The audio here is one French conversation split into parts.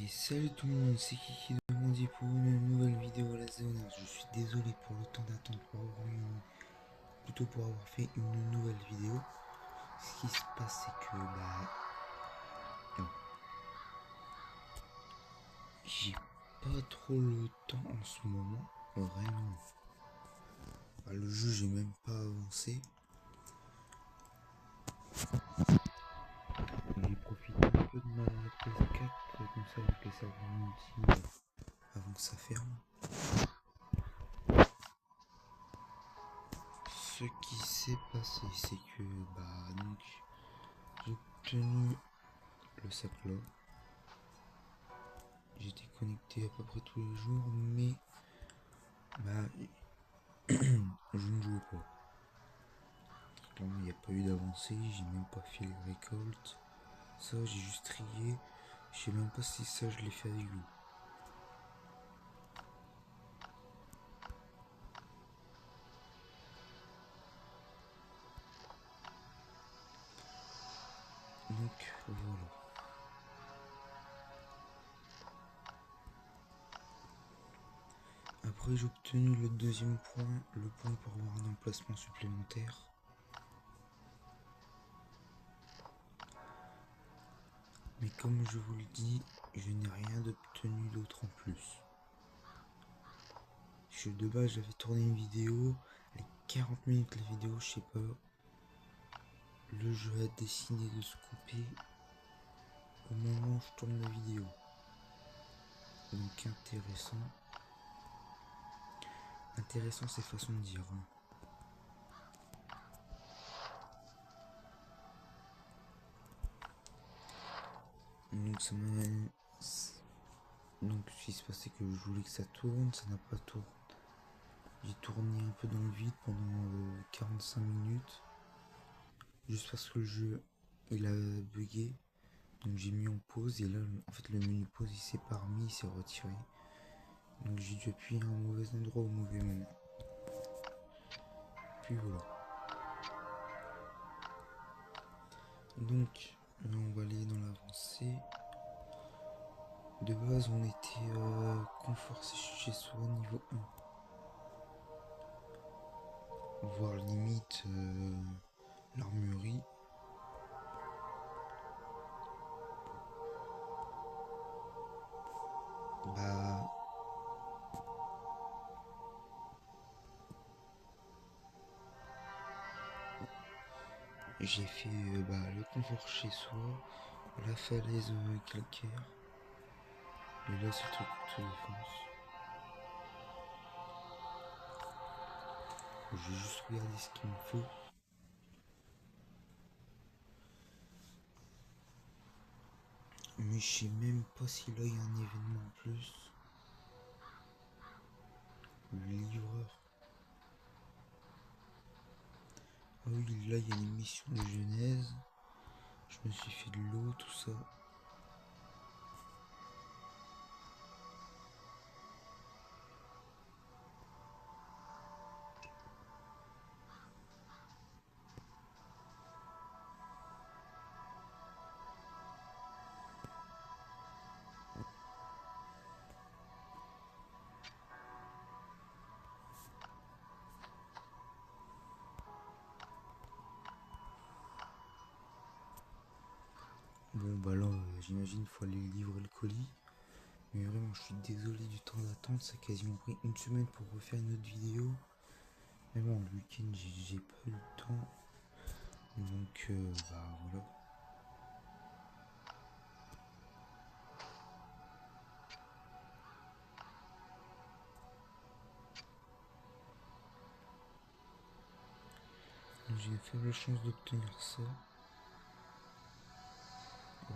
Et salut tout le monde, c'est Kiki de pour une nouvelle vidéo à la zone. Je suis désolé pour le temps d'attente pour avoir fait une nouvelle vidéo. Ce qui se passe c'est que j'ai pas trop le temps en ce moment, vraiment. Le jeu j'ai même pas avancé. J'ai profité un peu de ma PS4 comme ça avec les serveurs multi avant que ça ferme. Ce qui s'est passé c'est que donc j'ai obtenu le sac là. J'étais connecté à peu près tous les jours, mais je ne jouais pas. Clairement, il n'y a pas eu d'avancée, j'ai même pas fait les récoltes. Ça, j'ai juste trié. Je sais même pas si ça, je l'ai fait avec vous. Donc, voilà. Après, j'ai obtenu le deuxième point, le point pour avoir un emplacement supplémentaire. Mais comme je vous le dis, je n'ai rien d'obtenu d'autre en plus. De base, j'avais tourné une vidéo, les 40 minutes la vidéo, je sais pas. Le jeu a décidé de se couper au moment où je tourne la vidéo. Donc intéressant. Intéressant ces façons de dire. Donc ça m'a... Donc ce qui se passait que je voulais que ça tourne, ça n'a pas tourné. J'ai tourné un peu dans le vide pendant 45 minutes. Juste parce que le jeu il a bugué. Donc j'ai mis en pause et là en fait le menu pause il s'est pas remis, il s'est retiré. Donc j'ai dû appuyer à un mauvais endroit au mauvais moment. Puis voilà. Donc là on va aller dans l'avancée. De base on était confort chez soi niveau 1. Voire limite l'armurerie. J'ai fait le confort chez soi, la falaise calcaire, et là c'est le truc de défense. J'ai juste regardé ce qu'il me faut. Mais je sais même pas si là il y a un événement en plus. Le livreur. Ah oui, là il y a une mission de genèse. Je me suis fait de l'eau, tout ça. Bon là j'imagine qu'il faut aller livrer le colis. Mais vraiment je suis désolé du temps d'attente, ça a quasiment pris une semaine pour refaire une autre vidéo. Mais bon le week-end j'ai pas eu le temps. Donc voilà. J'ai une faible chance d'obtenir ça. Ouais.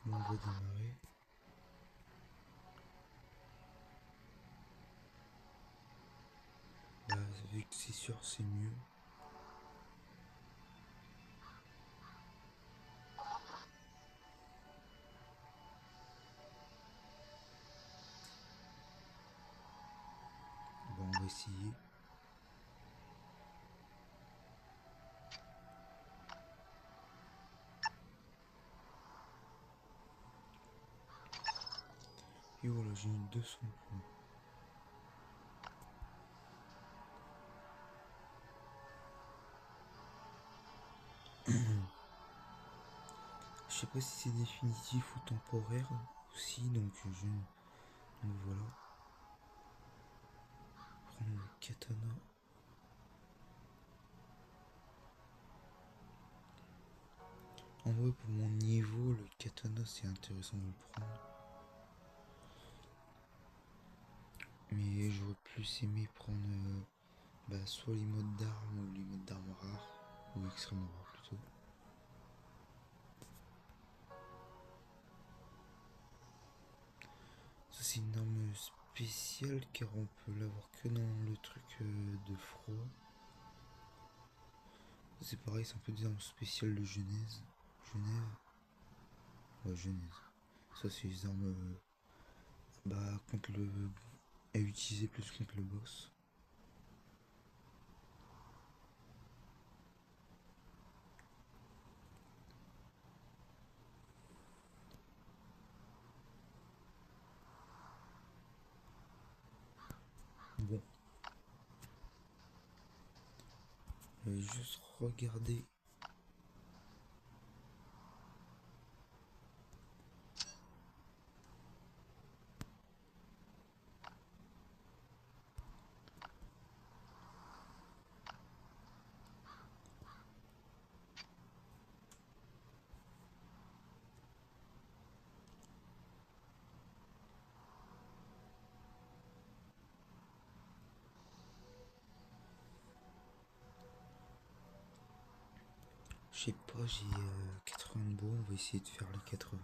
On va démarrer. Vu que c'est sûr, c'est mieux. essayer. Et voilà, j'ai eu 200 points. Je sais pas si c'est définitif ou temporaire aussi, donc voilà. Prendre le katana. En vrai, pour mon niveau, le katana c'est intéressant de le prendre. Mais j'aurais plus aimé prendre soit les modes d'armes ou les modes d'armes rares, ou extrêmement rares plutôt. Ça c'est une arme spéciale car on peut l'avoir que dans le truc de froid. C'est pareil, c'est un peu des armes spéciales de Genèse. Genève. Ouais, Genèse. Ça c'est les armes contre le. À utiliser plus contre le boss. Bon. Je vais juste regarder. Je sais pas, j'ai 80 de bois, on va essayer de faire les 80.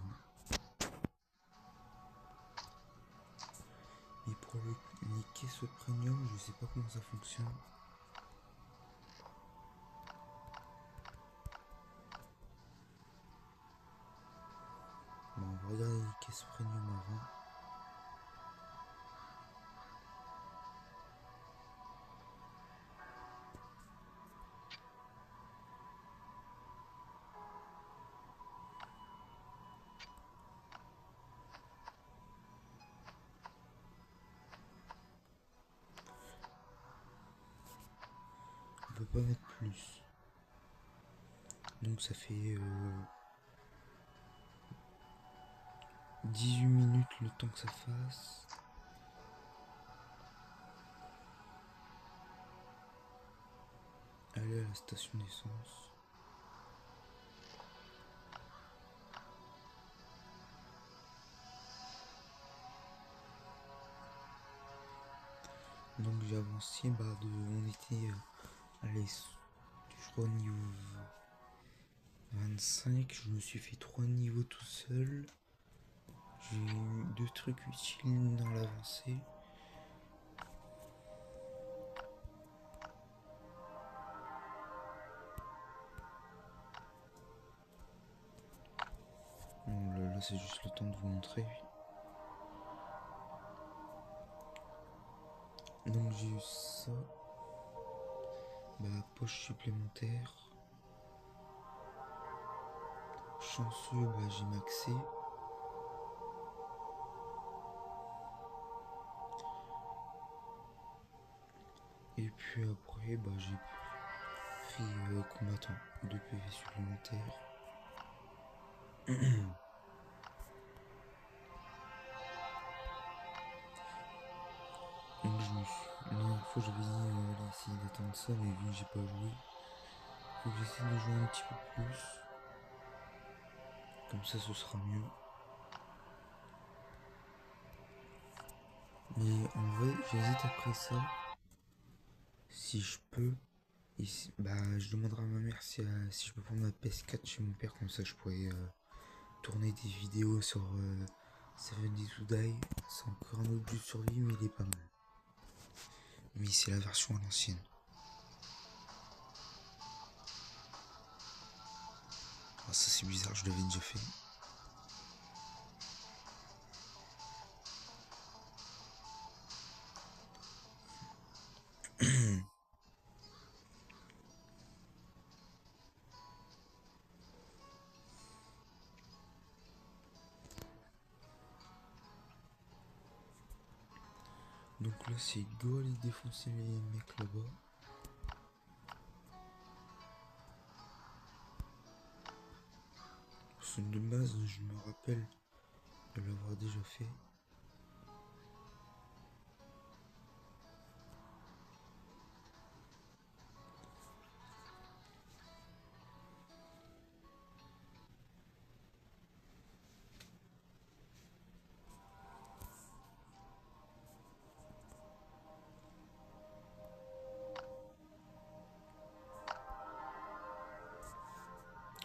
Et pour les caisses premium, je sais pas comment ça fonctionne. Bon, on va regarder les caisses premium avant. On peut pas mettre plus. Donc ça fait 18 minutes le temps que ça fasse. Aller à la station d'essence. Donc j'ai avancé, on était allez, je crois au niveau 25, je me suis fait 3 niveaux tout seul. J'ai eu 2 trucs utiles dans l'avancée. Bon, là c'est juste le temps de vous montrer. Donc j'ai eu ça. Poche supplémentaire. Chanceux, j'ai maxé. Et puis après, j'ai pris combattant, 2 PV supplémentaires. Donc la dernière fois j'avais dit allez essayer d'attendre ça, mais vu que j'ai pas joué, faut que j'essaie de jouer un petit peu plus. Comme ça ce sera mieux. Mais en vrai, j'hésite après ça. Si je peux. Et je demanderai à ma mère si je peux prendre ma PS4 chez mon père, comme ça je pourrais tourner des vidéos sur Seven Days to Die. C'est encore un autre jeu de survie, mais il est pas mal. Mais c'est la version à l'ancienne. Ah, ça c'est bizarre, je l'avais déjà fait. Donc là c'est go aller défoncer les mecs là-bas. Parce que de base je me rappelle de l'avoir déjà fait.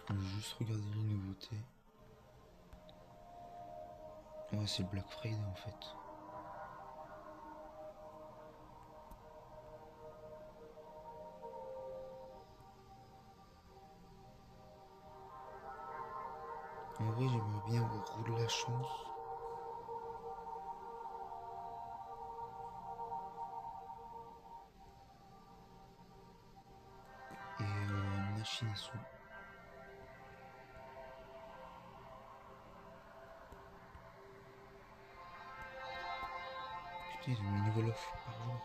Je vais juste regarder les nouveautés. Ouais, c'est le Black Friday en fait. En vrai, j'aimerais bien avoir roue de la chance. Et machine à sous. Putain, ils ont mis une nouvelle offre par jour.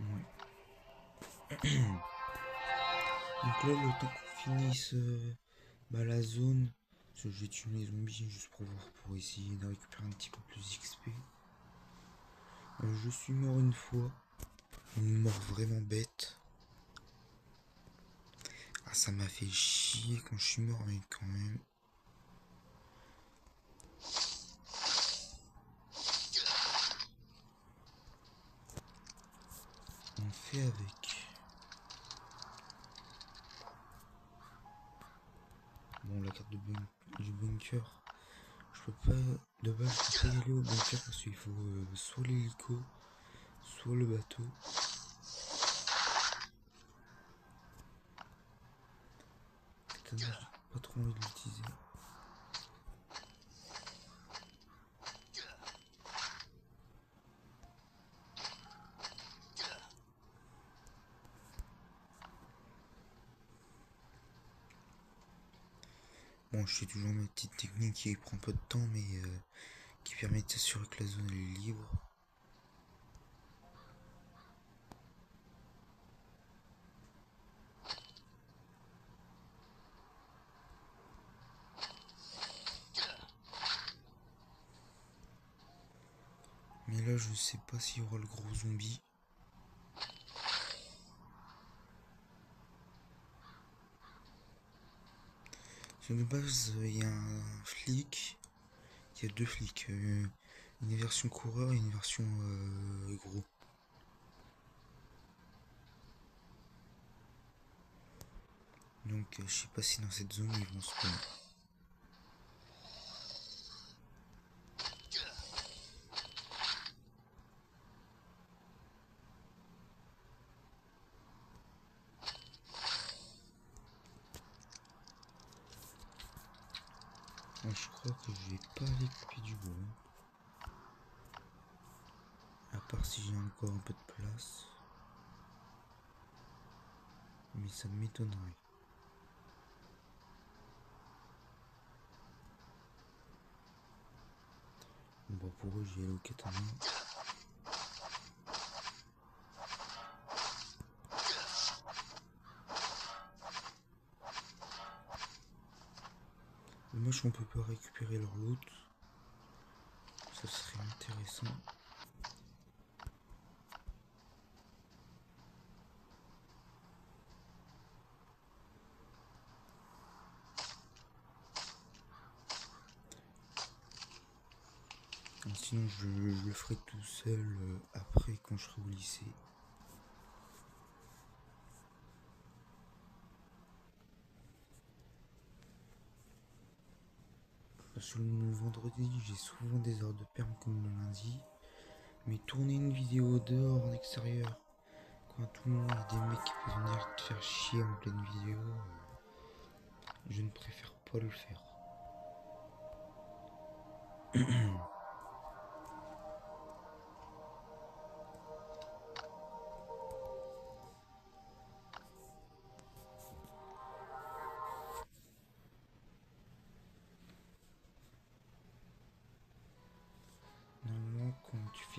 Ouais. Donc là, le temps qu'on finisse la zone, parce que je vais tuer les zombies juste pour voir, pour essayer de récupérer un petit peu plus d'XP. Je suis mort une fois, une mort vraiment bête. Ah, ça m'a fait chier quand je suis mort, mais quand même. On fait avec. Bon, la carte du bunker. Je peux pas, de base, je peux pas y aller au bunker parce qu'il faut soit l'hélico, soit le bateau. Putain, j'ai pas trop envie de l'utiliser. Bon, je fais toujours ma petite technique qui prend peu de temps, mais qui permet de s'assurer que la zone est libre. Mais là, je sais pas s'il y aura le gros zombie. Sur de base, il y a un flic. Il y a deux flics. Une version coureur et une version gros. Donc, je sais pas si dans cette zone ils vont spawn. Moi, je crois que je vais pas aller couper du bois. À part si j'ai encore un peu de place. Mais ça m'étonnerait. Bon, pour eux, j'ai allé au katana. Dommage qu'on peut pas récupérer leur loot. Ça serait intéressant. Sinon, je le ferai tout seul après quand je serai au lycée. Parce que le vendredi, j'ai souvent des heures de perm comme le lundi. Mais tourner une vidéo dehors en extérieur, quand à tout moment il y a des mecs qui peuvent venir te faire chier en pleine vidéo, je ne préfère pas le faire.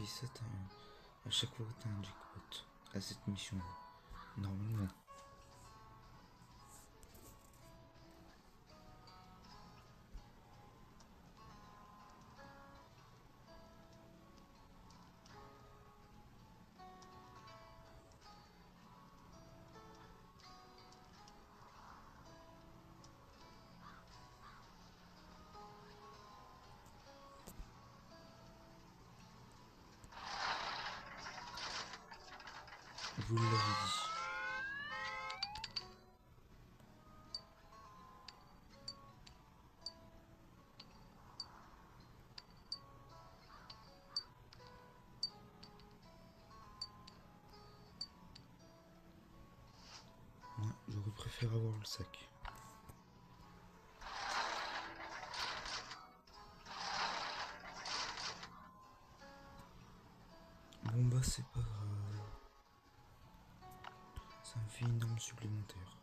fais ça, à chaque fois t'as un jackpot à cette mission là. Normalement. Vous l'avez dit. Ouais, j'aurais préféré avoir le sac. Bon bah c'est pas grave. Ça me fait une arme supplémentaire.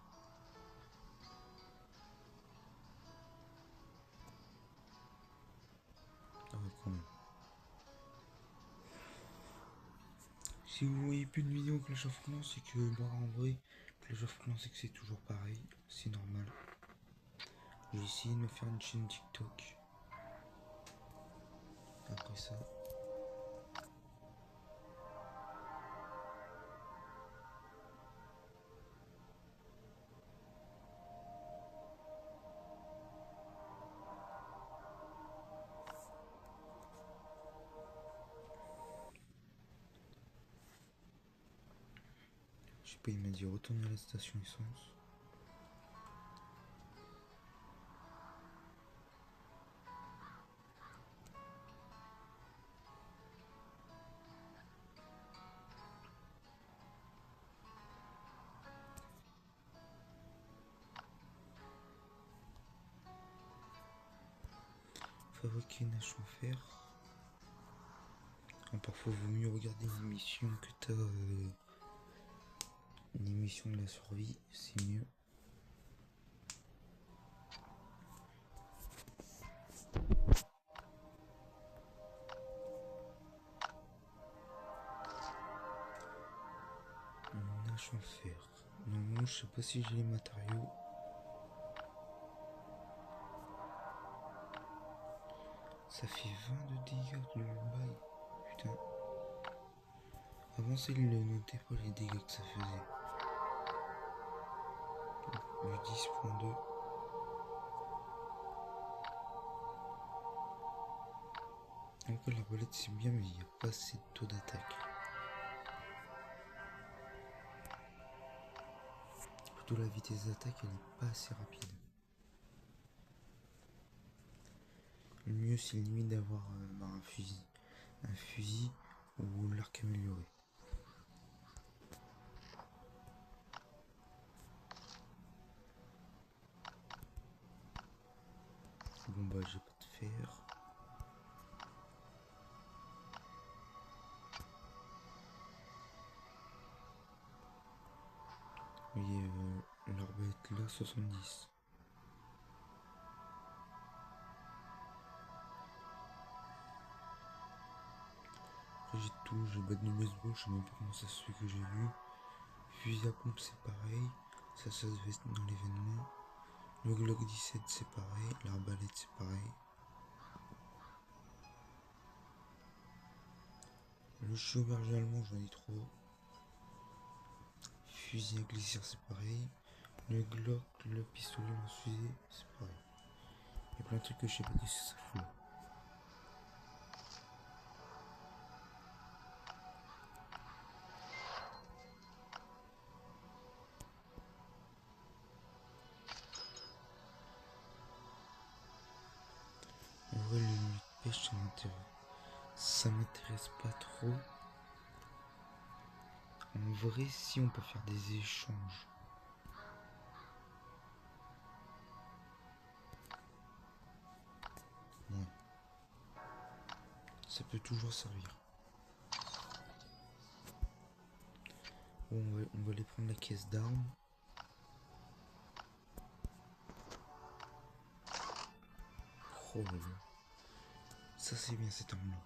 Ah ouais, quand même. Si vous voyez plus de vidéos Clash of Clans, c'est que bah en vrai, Clash of Clans c'est que c'est toujours pareil, c'est normal. J'ai essayé de me faire une chaîne TikTok. Après ça. Je sais pas, il m'a dit retourner à la station essence. Fabriquer une hache en fer. Parfois, il vaut mieux regarder une émission que t'as une émission de la survie, c'est mieux. Une hache en fer. Non, je sais pas si j'ai les matériaux. Ça fait 20 de dégâts de bail. Putain. Avant, c'est le notait pas les dégâts que ça faisait. Du 10.2. Après, l'arbalète c'est bien, mais il n'y a pas assez de taux d'attaque. Plutôt la vitesse d'attaque, elle est pas assez rapide. Le mieux, c'est limite d'avoir un fusil ou l'arc amélioré. Bon bah j'ai pas de fer. Oui, l'arbalète là 70. Après j'ai tout, j'ai batte de baseball, je sais même pas comment ça se fait que j'ai vu. Fusil à pompe c'est pareil, ça devait être dans l'événement. Le Glock 17 c'est pareil, l'arbalète c'est pareil. Le chauberger allemand j'en ai trop. Fusil à glissière c'est pareil. Le Glock, le pistolet lance-fusée c'est pareil. Il y a plein de trucs que je sais pas qu'est-ce que ça fout là. En vrai, les nuits de pêche, ça m'intéresse pas trop. En vrai, si on peut faire des échanges. Ouais. Ça peut toujours servir. Bon, on va aller prendre la caisse d'armes. Oh là là. Ça c'est bien cette arme là.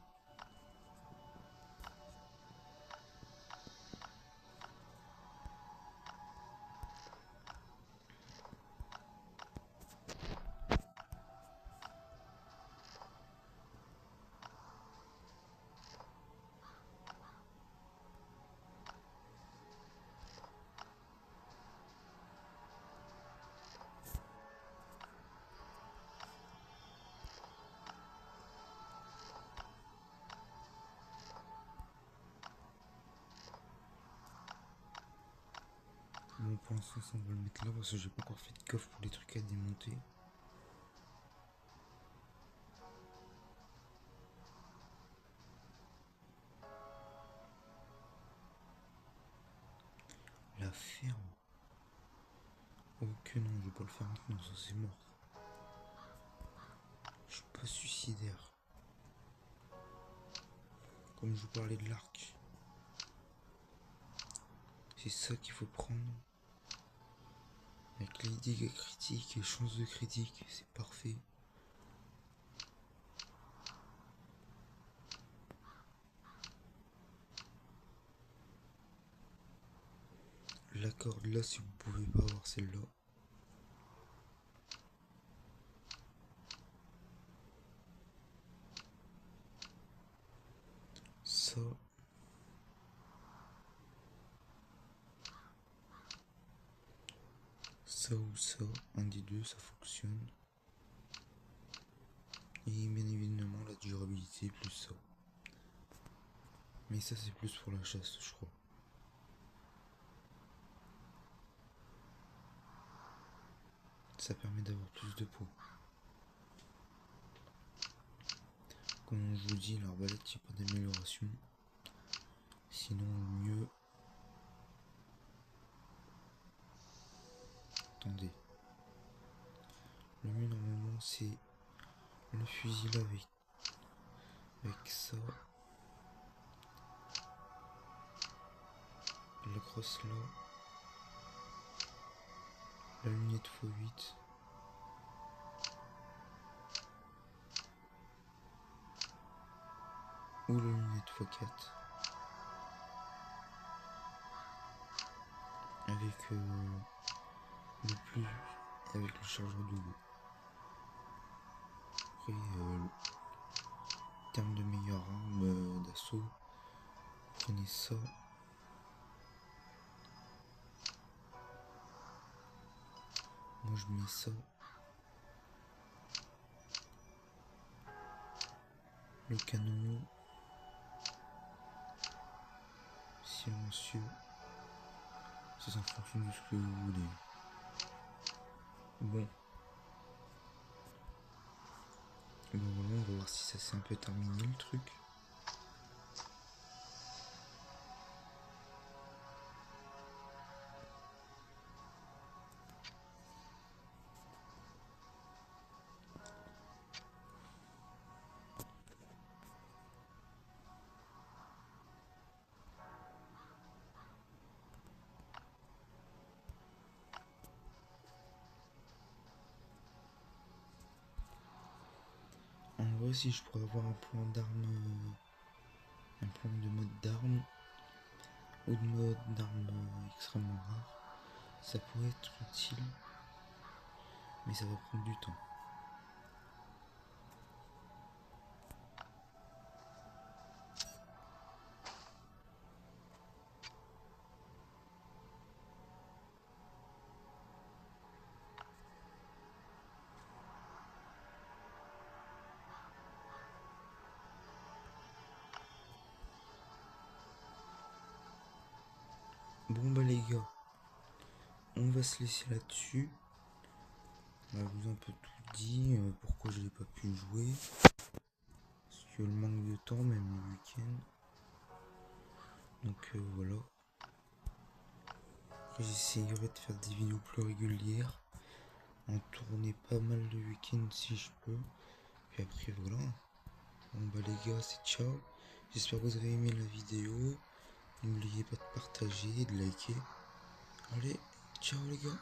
pour l'instant, ça, on va le mettre là parce que j'ai pas encore fait de coffre pour les trucs à démonter. La ferme. Oh que non, je vais pas le faire maintenant, ça c'est mort. Je suis pas suicidaire. Comme je vous parlais de l'arc. C'est ça qu'il faut prendre. Avec les dégâts critiques et chances de critique, c'est parfait. La corde là, si vous pouvez pas avoir celle-là. Ça. Ça ou ça, un des deux, ça fonctionne. Et bien évidemment la durabilité plus ça. Mais ça c'est plus pour la chasse, je crois. Ça permet d'avoir plus de peau. Comme je vous dis, l'arbalète, il n'y a pas d'amélioration. Sinon, le mieux... Attendez. Le mieux, normalement, c'est le fusil là avec ça. La crosse là. La lunette x8. Ou la lunette x4. Avec le plus... avec le chargeur double. Après, en termes de meilleure arme d'assaut, prenez ça. Moi je mets ça. Le canon silencieux. Ça en fonction de ce que vous voulez. Bon. Bon voilà, on va voir si ça s'est un peu terminé le truc. En vrai, si je pourrais avoir un plan d'arme, un plan de mode d'arme ou de mode d'arme extrêmement rare, ça pourrait être utile, mais ça va prendre du temps. Bon bah les gars, on va se laisser là-dessus. On va vous un peu tout dit, pourquoi je n'ai pas pu jouer. Parce que le manque de temps, même le week-end. Donc voilà. Après j'essayerai de faire des vidéos plus régulières. En tourner pas mal le week-end si je peux. Puis après voilà. Bon bah les gars, c'est ciao. J'espère que vous avez aimé la vidéo. N'oubliez pas de partager et de liker. Allez, ciao les gars.